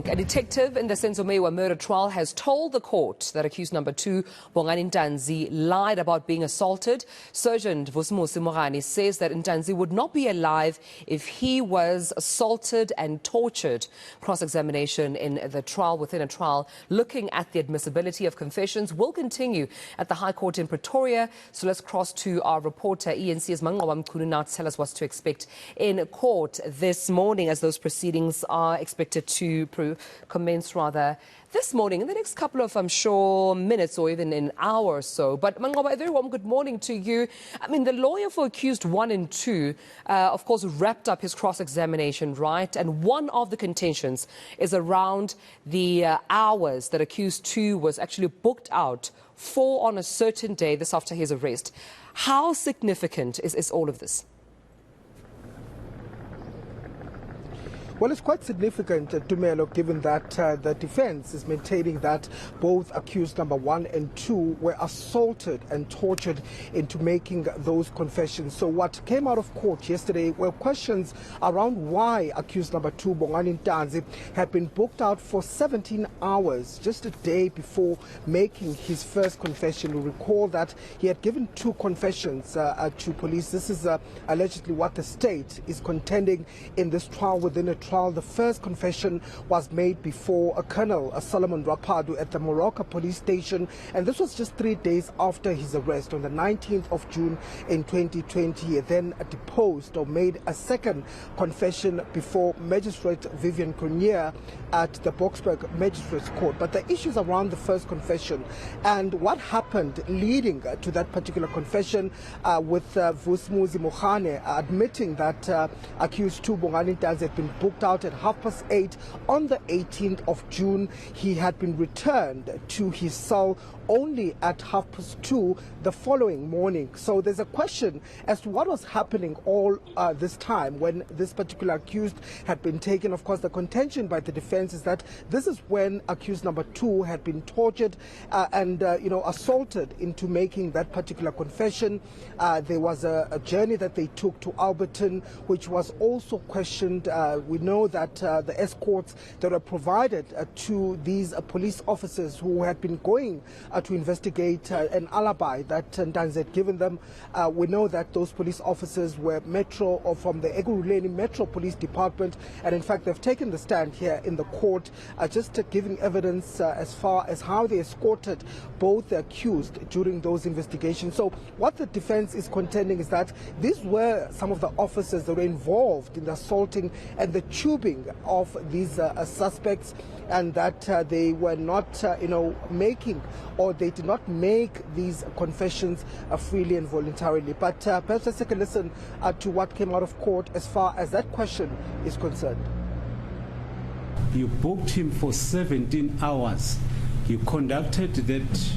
A detective in the Senzo Meyiwa murder trial has told the court that accused number 2, Bongani Ntanzi, lied about being assaulted. Sergeant Mogane says that Ntanzi would not be alive if he was assaulted and tortured. Cross-examination in the trial within a trial looking at the admissibility of confessions will continue at the High Court in Pretoria. So let's cross to our reporter, eNCA's Manqoba Mchunu, now to tell us what's to expect in court this morning as those proceedings are expected to commence this morning in the next couple of, I'm sure, minutes or even an hour or so. But Manqoba, a very warm good morning to you. I mean, the lawyer for accused 1 and 2, of course, wrapped up his cross-examination, right? And one of the contentions is around the hours that accused 2 was actually booked out for on a certain day, this after his arrest. How significant is all of this? Well, it's quite significant, Tumelo, given that the defense is maintaining that both accused number 1 and 2 were assaulted and tortured into making those confessions. So what came out of court yesterday were questions around why accused number 2, Bongani Ntanzi, had been booked out for 17 hours, just a day before making his first confession. You recall that he had given 2 confessions to police. This is allegedly what the state is contending in this trial within a trial. The first confession was made before a Colonel Solomon Rapadu at the Morocco police station, and this was just 3 days after his arrest on the 19th of June in 2020. He then deposed or made a second confession before Magistrate Vivian Cronje at the Boksburg Magistrates Court. But the issues around the first confession and what happened leading to that particular confession with Mogane admitting that accused 2, Bongani Ntanzi, had been booked out at 8:30 on the 18th of June. He had been returned to his cell only at 2:30 the following morning. So there's a question as to what was happening all this time when this particular accused had been taken. Of course, the contention by the defense is that this is when accused number 2 had been tortured and assaulted into making that particular confession. There was a journey that they took to Alberton, which was also questioned. We know that the escorts that were provided to these police officers who had been going to investigate an alibi that Ntanzi had given them. We know that those police officers were Metro or from the Ekurhuleni Metro Police Department, and in fact they've taken the stand here in the court just giving evidence as far as how they escorted both the accused during those investigations. So what the defense is contending is that these were some of the officers that were involved in the assaulting and the tubing of these suspects, and that they were not making, or they did not make these confessions freely and voluntarily. But perhaps let's take a listen to what came out of court as far as that question is concerned. You booked him for 17 hours. You conducted that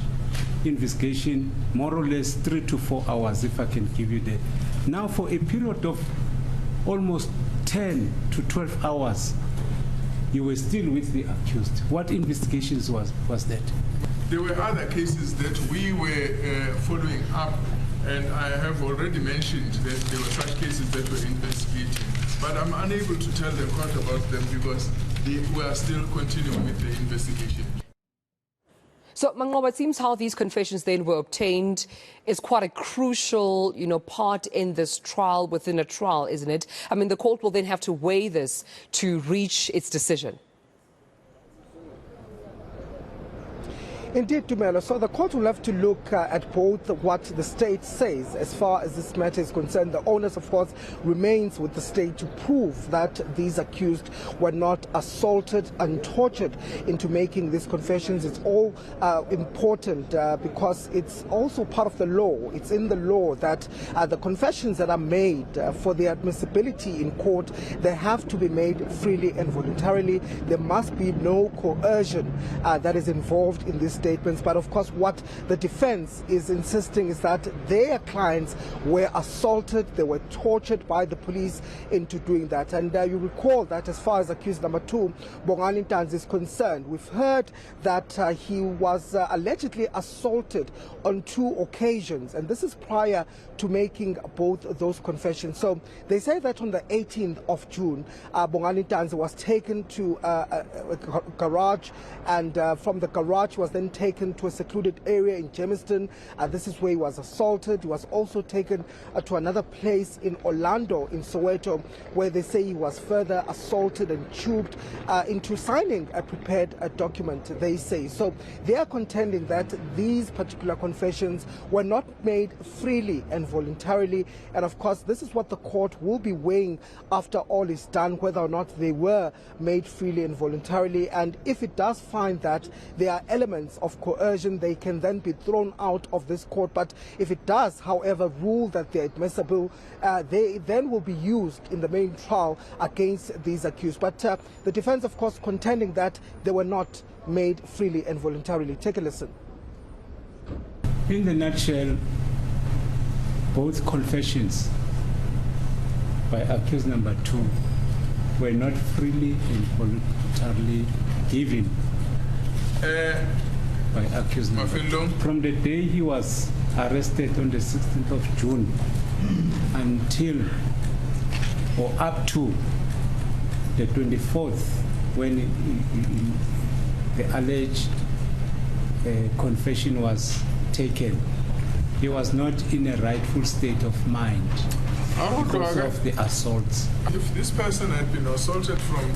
investigation more or less 3 to 4 hours, if I can give you that. Now for a period of almost 10 to 12 hours, you were still with the accused. What investigations was that? There were other cases that we were following up, and I have already mentioned that there were such cases that were investigating. But I'm unable to tell the court about them because we are still continuing with the investigation. So, Manqoba, it seems how these confessions then were obtained is quite a crucial, part in this trial within a trial, isn't it? I mean, the court will then have to weigh this to reach its decision. Indeed, Tumelo. So the court will have to look at both what the state says as far as this matter is concerned. The onus, of course, remains with the state to prove that these accused were not assaulted and tortured into making these confessions. It's all important because it's also part of the law. It's in the law that the confessions that are made for the admissibility in court, they have to be made freely and voluntarily. There must be no coercion that is involved in this statements. But of course, what the defense is insisting is that their clients were assaulted, they were tortured by the police into doing that. And you recall that as far as accused number 2, Bongani Ntanzi, is concerned, we've heard that he was allegedly assaulted on 2 occasions, and this is prior to making both those confessions. So they say that on the 18th of June, Bongani Ntanzi was taken to a garage, and from the garage was then taken to a secluded area in Germiston. This is where he was assaulted. He was also taken to another place in Orlando, in Soweto, where they say he was further assaulted and tubed into signing a prepared document, they say. So they are contending that these particular confessions were not made freely and voluntarily, and of course this is what the court will be weighing after all is done, whether or not they were made freely and voluntarily. And if it does find that there are elements of coercion, they can then be thrown out of this court. But if it does, however, rule that they are admissible, they then will be used in the main trial against these accused. But the defense, of course, contending that they were not made freely and voluntarily. Take a listen. In the nutshell, both confessions by accused number 2 were not freely and voluntarily given by accused number 2. From the day he was arrested on the 16th of June until or up to the 24th, when the alleged confession was taken, he was not in a rightful state of mind because of the assaults. If this person had been assaulted from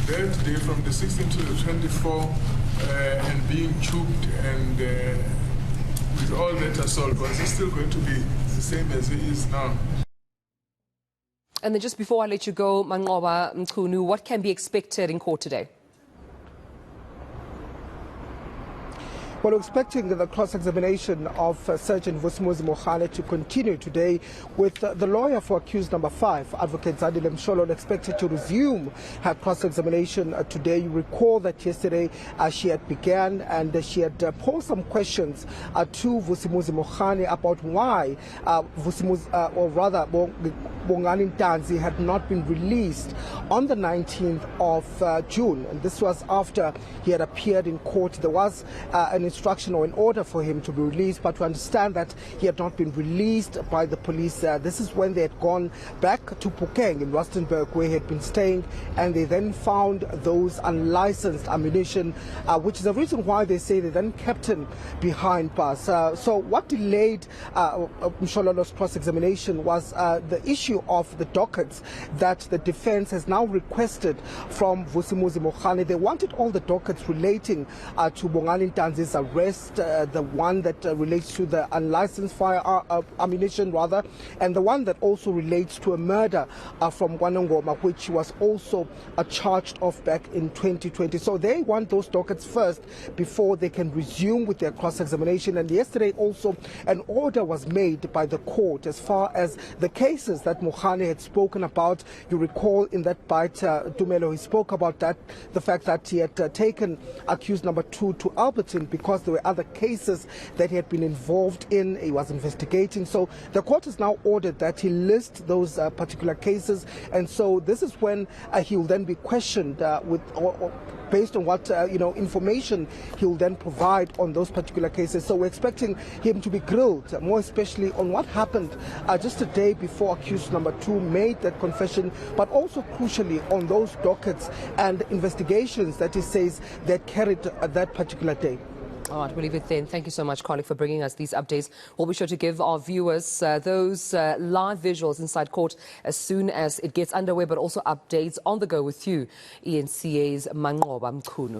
that day, from the 16th to the 24th, and being choked and with all that assault, was he still going to be the same as he is now? And then just before I let you go, Manqoba Mchunu, what can be expected in court today? Well, we're expecting the cross-examination of Sergeant Mogane to continue today, with the lawyer for accused number 5, Advocate Zadile Msholo, expected to resume her cross-examination today. You recall that yesterday she had began and she had posed some questions to Mogane about why Bongani Ntanzi had not been released on the 19th of June. And this was after he had appeared in court. There was an instruction or an order for him to be released, but to understand that he had not been released by the police. This is when they had gone back to Phokeng in Rustenburg, where he had been staying, and they then found those unlicensed ammunition, which is the reason why they say they then kept him behind bars. So what delayed Mshololo's cross-examination was the issue of the dockets that the defense has now requested from Mogane. They wanted all the dockets relating to Bongani Ntanzi's arrest, the one that relates to the unlicensed ammunition, and the one that also relates to a murder from Wanongoma, which was also charged off back in 2020. So they want those dockets first before they can resume with their cross-examination. And yesterday also an order was made by the court as far as the cases that Mogane had spoken about. You recall in that bite, Dumelo, he spoke about that, the fact that he had taken accused number 2 to Alberton because there were other cases that he had been involved in, he was investigating. So the court has now ordered that he list those particular cases, and so this is when he will then be questioned based on what information he will then provide on those particular cases. So we're expecting him to be grilled, more especially on what happened just a day before accused number 2 made that confession, but also crucially on those dockets and investigations that he says that carried that particular day. All right, we'll leave it then. Thank you so much, colleague, for bringing us these updates. We'll be sure to give our viewers those live visuals inside court as soon as it gets underway, but also updates on the go with you, eNCA's Manqoba Mchunu.